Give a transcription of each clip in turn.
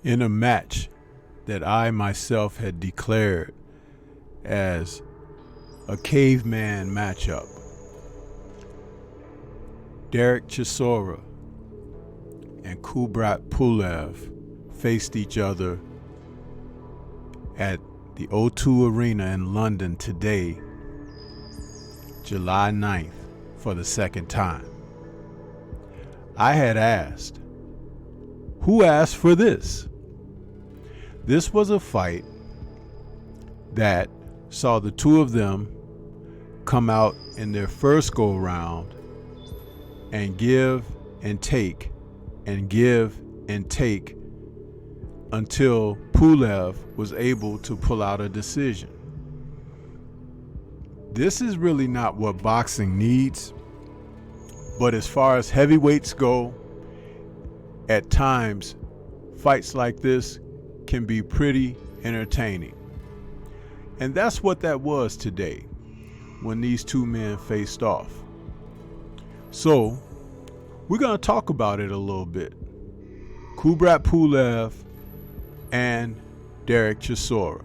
in a match that I myself had declared as a caveman matchup. Derek Chisora and Kubrat Pulev faced each other at the O2 Arena in London today, July 9th, for the second time. I had asked, who asked for this? This was a fight that saw the two of them come out in their first go round and give and take and give and take until Pulev was able to pull out a decision. This is really not what boxing needs, but as far as heavyweights go, at times fights like this can be pretty entertaining. And that's what that was today when these two men faced off. So we're going to talk about it a little bit. Kubrat Pulev and Derek Chisora.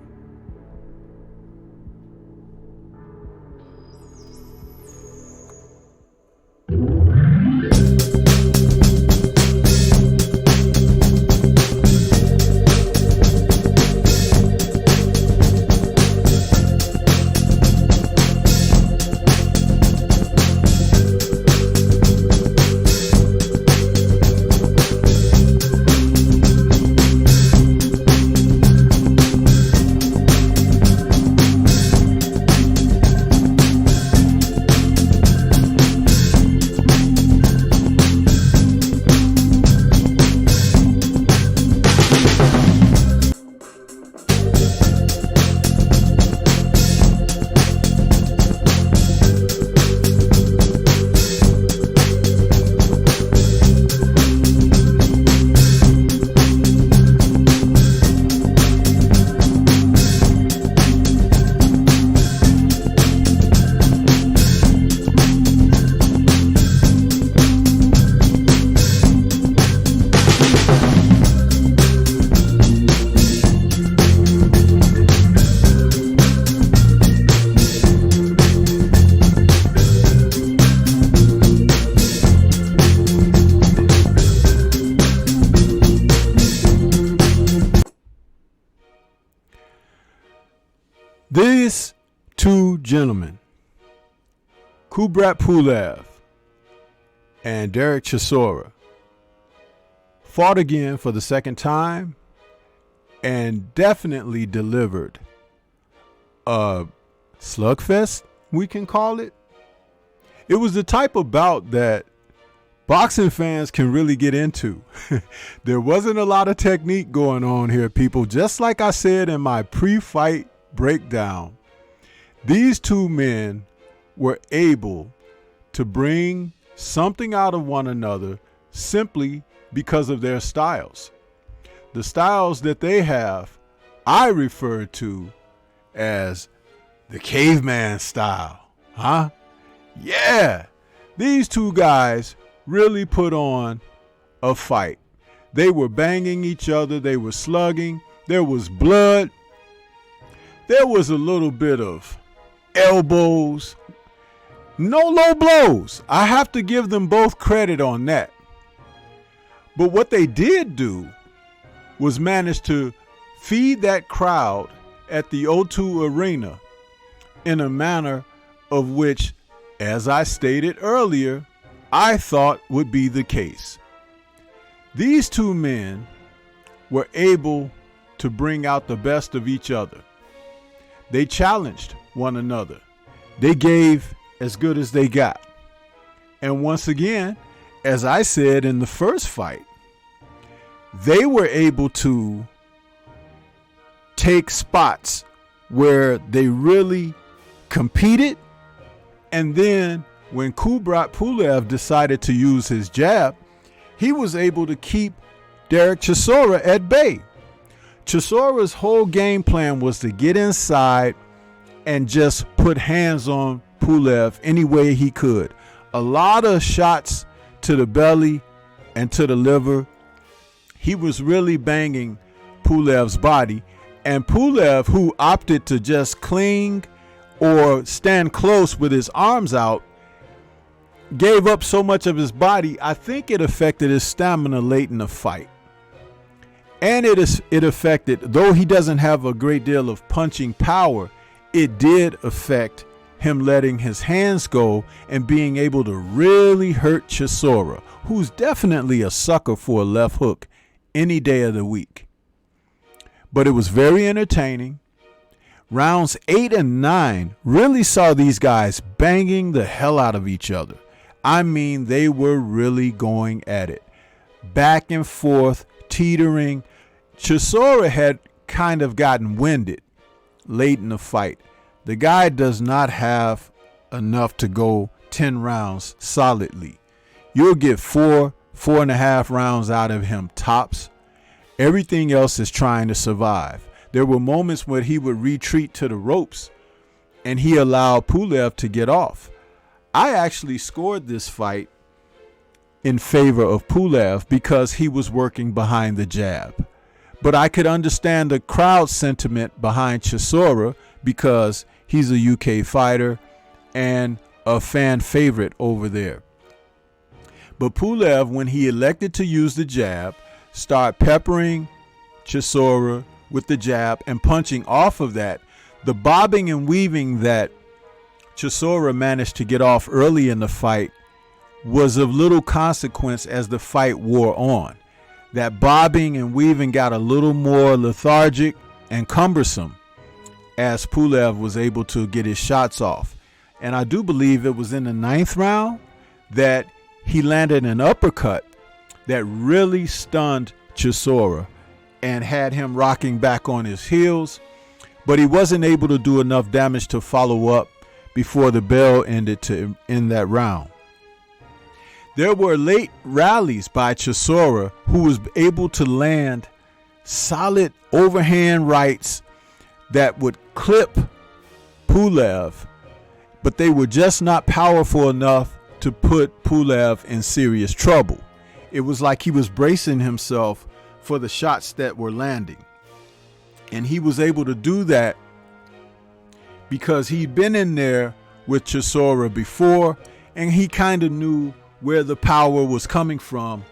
These two gentlemen, Kubrat Pulev and Derek Chisora, fought again for the second time and definitely delivered a slugfest, we can call it. It was the type of bout that boxing fans can really get into. There wasn't a lot of technique going on here, people. Just like I said in my pre-fight breakdown, these two men were able to bring something out of one another simply because of their styles. The styles that they have, I refer to as the caveman style. Huh? Yeah. These two guys really put on a fight. They were banging each other. They were slugging. There was blood. There was a little bit of elbows. No low blows. I have to give them both credit on that. But what they did do was manage to feed that crowd at the O2 Arena in a manner of which, as I stated earlier, I thought would be the case. These two men were able to bring out the best of each other. They challenged one another. They gave as good as they got. And once again, as I said in the first fight, they were able to take spots where they really competed. And then when Kubrat Pulev decided to use his jab, he was able to keep Derek Chisora at bay. Chisora's whole game plan was to get inside and just put hands on Pulev any way he could. A lot of shots to the belly and to the liver. he was really banging Pulev's body, and Pulev, who opted to just cling or stand close with his arms out, gave up so much of his body, I think it affected his stamina late in the fight. And it affected, though he doesn't have a great deal of punching power, it did affect him letting his hands go and being able to really hurt Chisora, who's definitely a sucker for a left hook any day of the week. But it was very entertaining. Rounds 8 and 9 really saw these guys banging the hell out of each other. I mean, they were really going at it. Back and forth, teetering. Chisora had kind of gotten winded late in the fight. The guy does not have enough to go 10 rounds solidly. You'll get 4.5 rounds out of him tops. Everything else is trying to survive. There were moments where he would retreat to the ropes and he allowed Pulev to get off. I actually scored this fight in favor of Pulev because he was working behind the jab. But I could understand the crowd sentiment behind Chisora because he's a UK fighter and a fan favorite over there. But Pulev, when he elected to use the jab, started peppering Chisora with the jab and punching off of that. The bobbing and weaving that Chisora managed to get off early in the fight was of little consequence as the fight wore on. That bobbing and weaving got a little more lethargic and cumbersome as Pulev was able to get his shots off. And I do believe it was in the 9th round that he landed an uppercut that really stunned Chisora and had him rocking back on his heels, but he wasn't able to do enough damage to follow up before the bell ended to end that round. There were late rallies by Chisora, who was able to land solid overhand rights that would clip Pulev, but they were just not powerful enough to put Pulev in serious trouble. It was like he was bracing himself for the shots that were landing. And he was able to do that because he'd been in there with Chisora before, and he kind of knew where the power was coming from,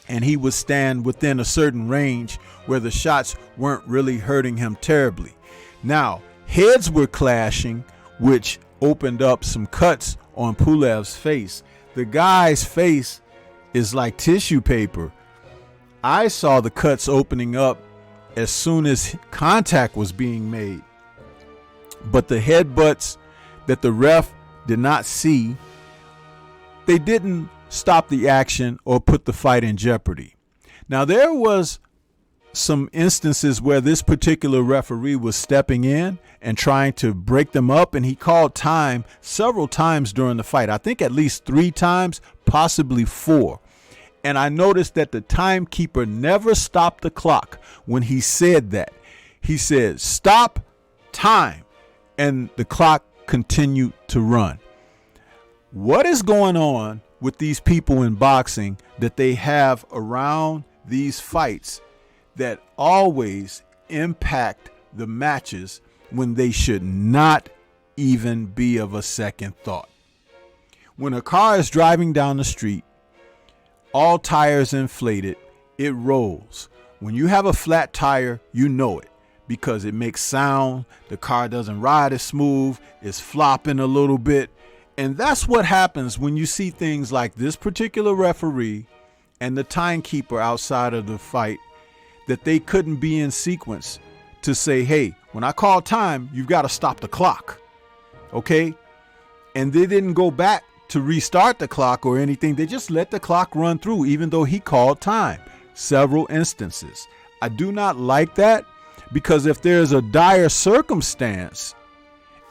and he would stand within a certain range where the shots weren't really hurting him terribly. Now, heads were clashing, which opened up some cuts on Pulev's face. The guy's face is like tissue paper. I saw the cuts opening up as soon as contact was being made. But the headbutts that the ref did not see, they didn't stop the action or put the fight in jeopardy. Now, there was some instances where this particular referee was stepping in and trying to break them up, and he called time several times during the fight. I think at least 3 times, possibly 4. And I noticed that the timekeeper never stopped the clock when he said that. He said, "Stop time," and the clock continued to run. What is going on with these people in boxing that they have around these fights that always impact the matches when they should not even be of a second thought? When a car is driving down the street, all tires inflated, it rolls. When you have a flat tire, you know it because it makes sound. The car doesn't ride as smooth. It's flopping a little bit. And that's what happens when you see things like this particular referee and the timekeeper outside of the fight, that they couldn't be in sequence to say, hey, when I call time, you've got to stop the clock. Okay? And they didn't go back to restart the clock or anything. They just let the clock run through, even though he called time. Several instances. I do not like that, because if there's a dire circumstance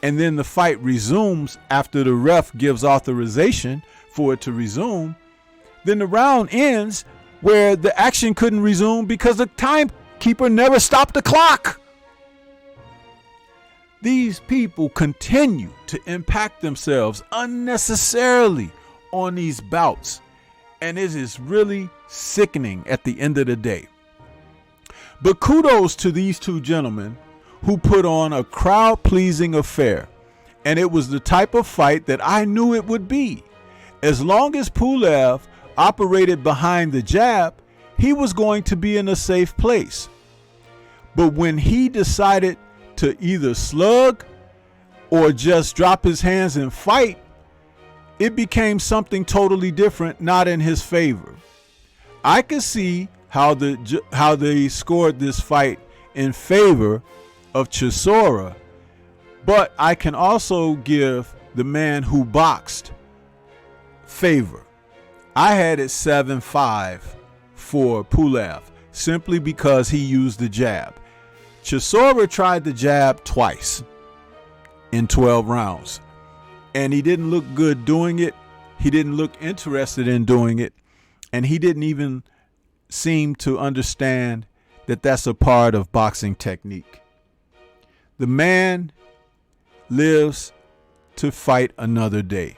and then the fight resumes after the ref gives authorization for it to resume, then the round ends where the action couldn't resume because the timekeeper never stopped the clock. These people continue to impact themselves unnecessarily on these bouts, and it is really sickening at the end of the day. But kudos to these two gentlemen who put on a crowd-pleasing affair. And it was the type of fight that I knew it would be. As long as Pulev operated behind the jab, he was going to be in a safe place. But when he decided to either slug or just drop his hands and fight, it became something totally different, not in his favor. I could see how they scored this fight in favor of Chisora, but I can also give the man who boxed favor. I had it 7-5 for Pulev simply because he used the jab. Chisora tried the jab twice in 12 rounds, and he didn't look good doing it. He didn't look interested in doing it, and he didn't even seem to understand that that's a part of boxing technique. The man lives to fight another day.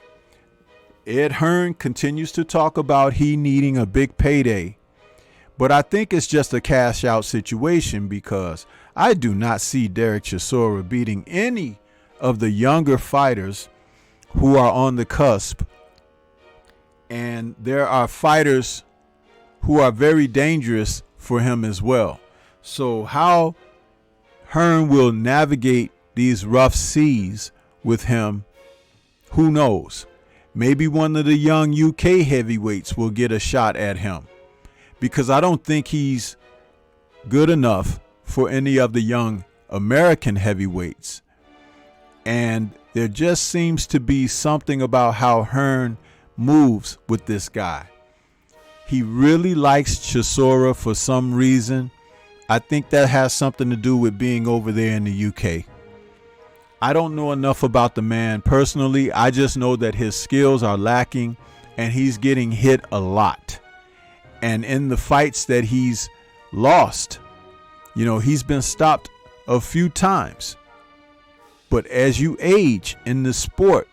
Ed Hearn continues to talk about he needing a big payday, but I think it's just a cash out situation because I do not see Derek Chisora beating any of the younger fighters who are on the cusp. And there are fighters who are very dangerous for him as well. So how Hearn will navigate these rough seas with him, who knows? Maybe one of the young UK heavyweights will get a shot at him, because I don't think he's good enough for any of the young American heavyweights. And there just seems to be something about how Hearn moves with this guy. He really likes Chisora for some reason. I think that has something to do with being over there in the UK. I don't know enough about the man personally. I just know that his skills are lacking and he's getting hit a lot. And in the fights that he's lost, he's been stopped a few times. But as you age in the sport,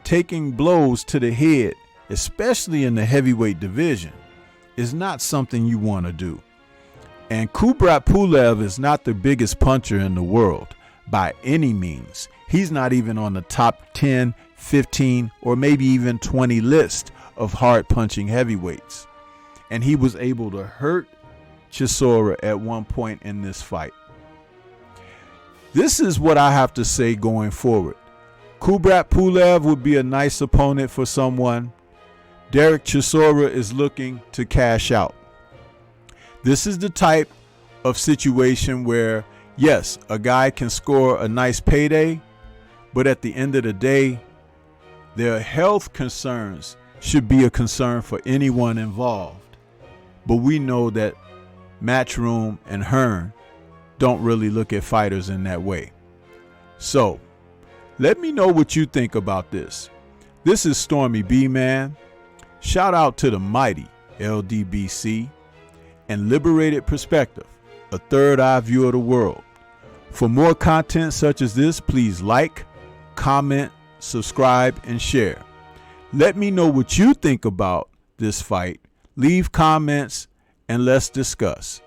taking blows to the head, especially in the heavyweight division, is not something you want to do. And Kubrat Pulev is not the biggest puncher in the world by any means. He's not even on the top 10, 15, or maybe even 20 list of hard punching heavyweights. And he was able to hurt Chisora at one point in this fight. This is what I have to say going forward. Kubrat Pulev would be a nice opponent for someone. Derek Chisora is looking to cash out. This is the type of situation where, yes, a guy can score a nice payday, but at the end of the day, their health concerns should be a concern for anyone involved. But we know that Matchroom and Hearn don't really look at fighters in that way. So, let me know what you think about this. This is Stormy B, man. Shout out to the mighty LDBC and Liberated Perspective, a third eye view of the world. For more content such as this, please like, comment, subscribe, and share. Let me know what you think about this fight. Leave comments and let's discuss.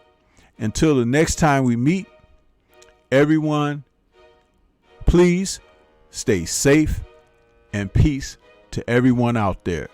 Until the next time we meet, everyone, please stay safe and peace to everyone out there.